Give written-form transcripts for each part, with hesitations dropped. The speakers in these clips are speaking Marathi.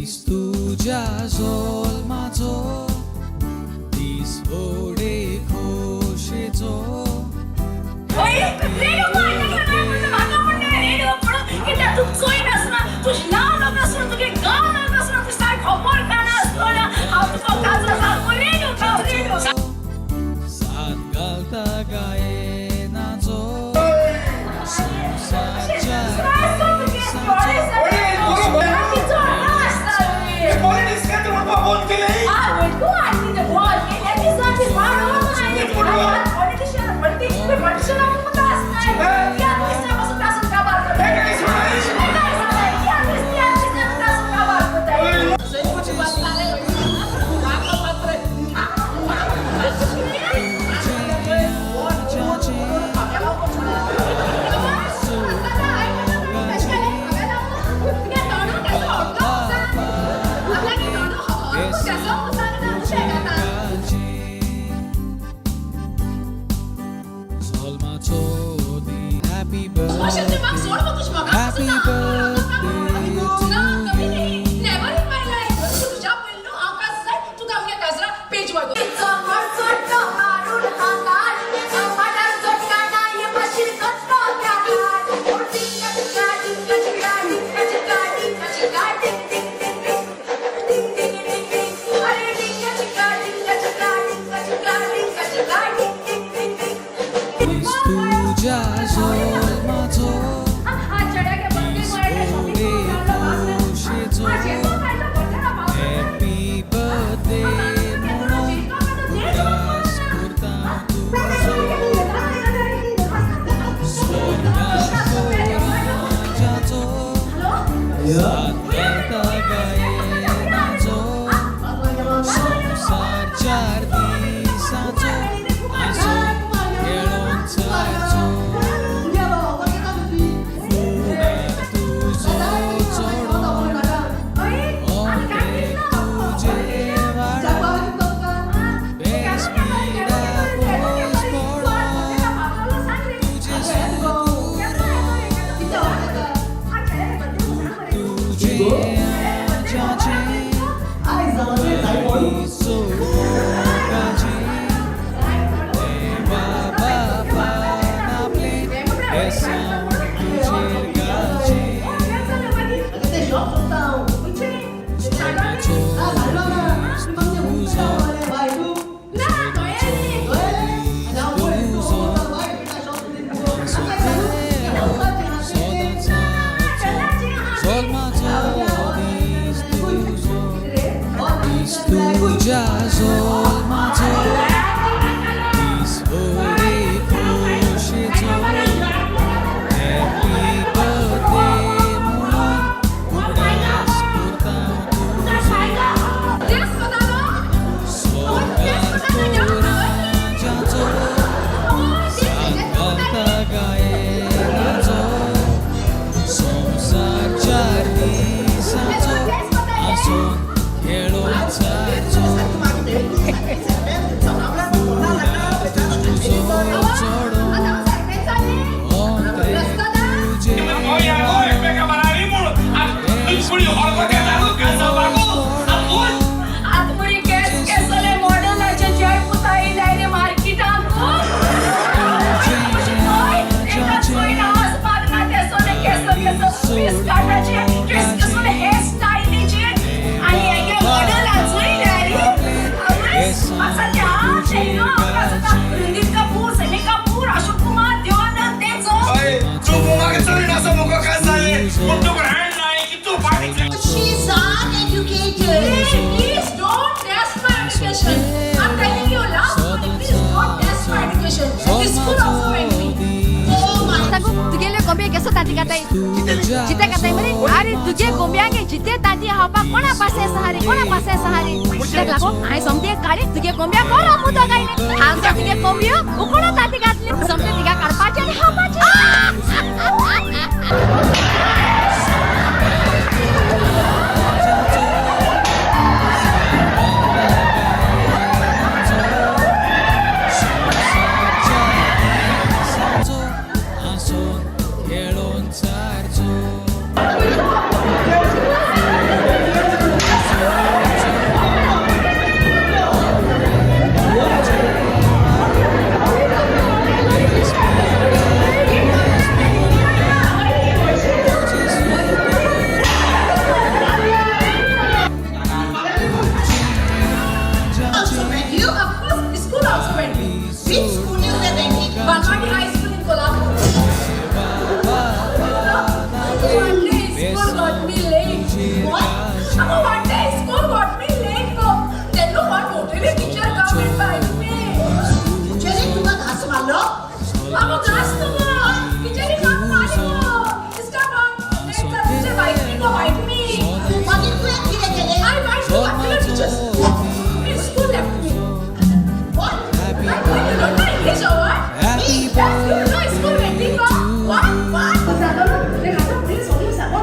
तुझ्या झोलमाचो दीस ओडे खोशेचो साथ घालता गायनाचो संसारच्या Happy birthday, happy birthday to you. Never in my life. तुझ्या पहिलो आकाश जाय तुका आमगे गजरा पेज वागो. तुझ्या झोलमाचो दीस ओडे खोशेचो हॅपी बर्थडे म्हणून उदास करता तुजो स्वर्गात राजाचो साथ घालता गायनाचो संसार 4 दिसाचो आसून खेळून चालचो फुड्यार तुजो चोडून ओंटे तुजे वाडून बेस पिडा पयस पडोन तुजे सुकून तुजे आजाचे सोकाची देवा बापान आपले बेसांव तुजेर घालचे सोन्याचो दीस तुजो तुझ्या झोलमाचो दीस ओडे खोशेचो हॅपी बर्थडे म्हणून उदास करता तुजो स्वर्गात राजाचो साथ घालता गायनाचो संसार 4 दिसाचो आसून खेळून चालचो फुड्यार तुजो चोडून ओंटे तुजे She's uneducated. Please don't test my education. I'm telling you loud. Please don't test my education. This could offend me. Oh my. Tagu tugeले गोंबे केसो तांती काताय जिते काताय मरे अरे तुगे गोंब्यांगे जिते तांती हावपा कोणा पासे सहारी मुश्किल लागो हाय समते काढे तुगे गोंब्या कोणा मुदो गायले हांगा तुगे गोंबियो उकोणा तांती घातली समते तिगा काडपाचे आणि हावपाचे खेळून चालचो अगं one day school got me late गं. त्यांना पण मोठेले teacher come invite me. टीचरने तुला घास मारलं? अगं घास नको. टीचरने काम मारलं. Stop on. Teacher bite me गं, bite me. मग तू एक किती केले? I bite the particular teachers. In school left me. What? You don't know English or what? Happy Yes, you know school waiting for. What? What?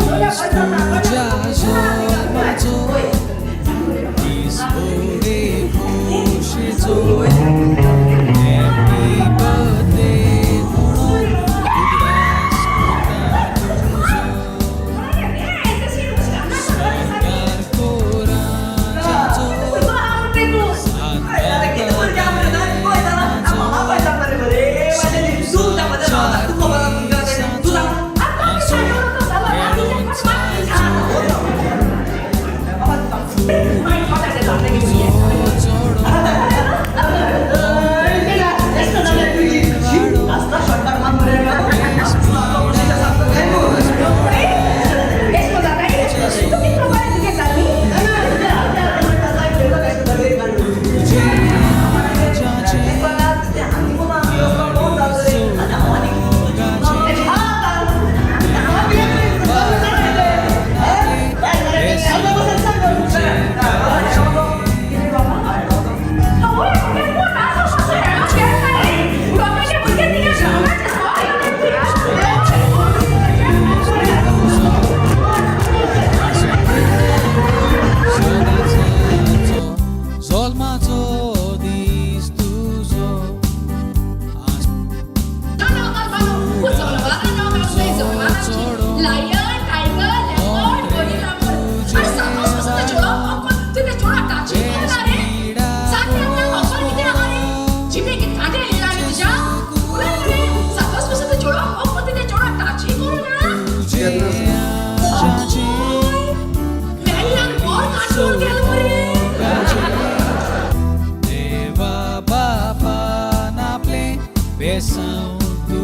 तुझ्या जन्माचो वीस बोडे खुशीचो हॅपी बर्थडे म्हणून उगडास सरकार कोरांचो Zolmato dis tuzo Lion, tiger, leopard, gorilla, अरे सांगतोस कसं ते जोडा? ते जोडा टाची केला रे. सांग ना ऑफर किती राहणार रे? जिथे की काढे लिहिला रे तुझ्या? बोला रे. सांगतोस कसं ते जोडा? ते जोडा टाची करू ना. Marian war control केलं रे. Deva baba na ple Besão do